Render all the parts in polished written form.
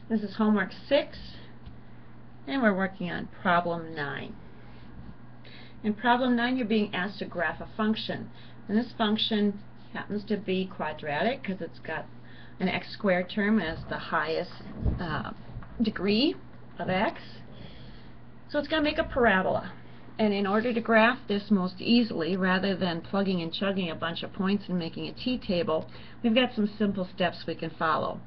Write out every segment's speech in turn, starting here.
This is homework 6, and we're working on problem 9. In problem 9, you're being asked to graph a function. And this function happens to be quadratic because it's got an x squared term as the highest degree of x. So it's going to make a parabola. And in order to graph this most easily, rather than plugging and chugging a bunch of points and making a t-table, we've got some simple steps we can follow.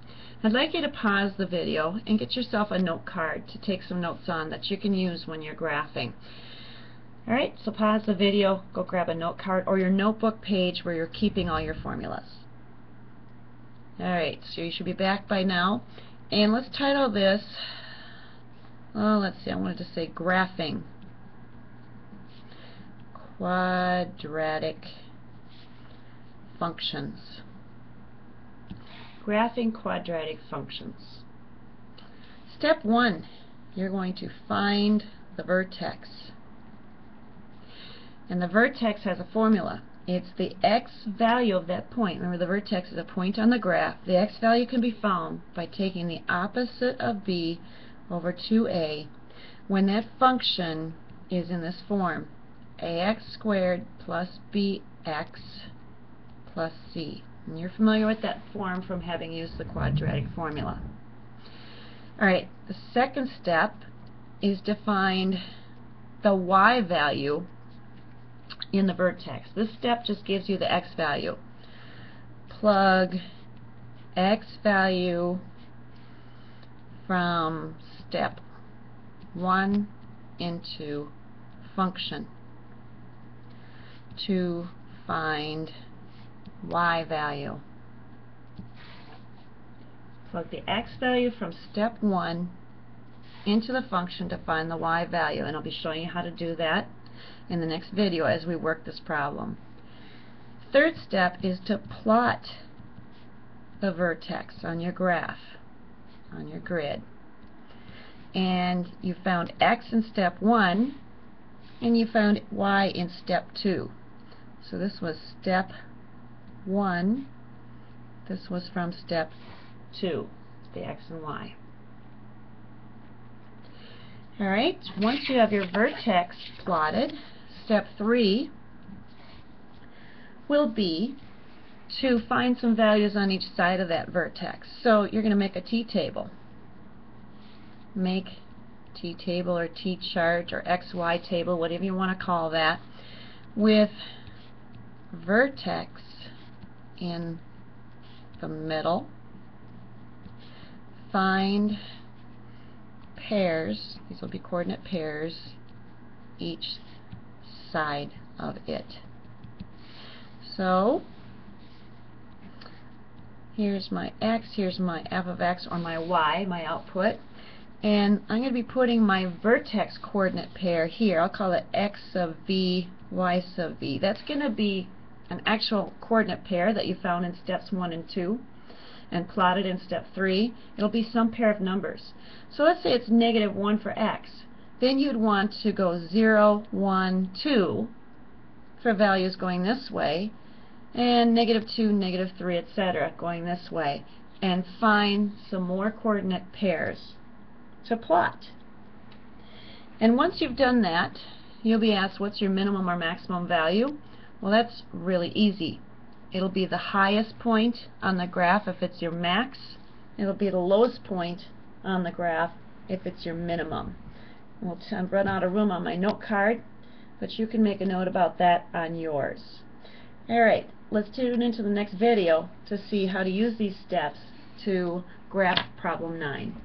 I'd like you to pause the video and get yourself a note card to take some notes on that you can use when you're graphing. Alright, so pause the video, go grab a note card or your notebook page where you're keeping all your formulas. Alright, so you should be back by now. And let's title this, well, let's see, I wanted to say graphing quadratic functions. Graphing quadratic functions. Step 1, you're going to find the vertex. And the vertex has a formula. It's the x value of that point. Remember, the vertex is a point on the graph. The x value can be found by taking the opposite of b over 2a when that function is in this form: ax squared plus bx plus c. And you're familiar with that form from having used the quadratic formula. Alright, the second step is to find the y value in the vertex. This step just gives you the x value. Plug x value from step 1 into function to find y value. Plug the x value from step 1 into the function to find the y value, and I'll be showing you how to do that in the next video as we work this problem. Third step is to plot the vertex on your graph, on your grid. And you found x in step 1 and you found y in step 2. So this was step 1, this was from step 2, the x and y. Alright, once you have your vertex plotted, step 3 will be to find some values on each side of that vertex. So you're going to make a t-table. Make t-table or t-chart or xy table, whatever you want to call that, with vertex in the middle. Find pairs, these will be coordinate pairs, each side of it. So here's my x, here's my f of x, or my y, my output, and I'm going to be putting my vertex coordinate pair here. I'll call it x sub v, y sub v. That's going to be an actual coordinate pair that you found in steps 1 and 2 and plotted in step 3. It'll be some pair of numbers. So let's say it's -1 for x. Then you'd want to go 0, 1, 2 for values going this way, and -2, -3, etc. going this way, and find some more coordinate pairs to plot. And once you've done that, you'll be asked what's your minimum or maximum value. Well, that's really easy. It'll be the highest point on the graph if it's your max. It'll be the lowest point on the graph if it's your minimum. I've run out of room on my note card, but you can make a note about that on yours. Alright, let's tune into the next video to see how to use these steps to graph problem 9.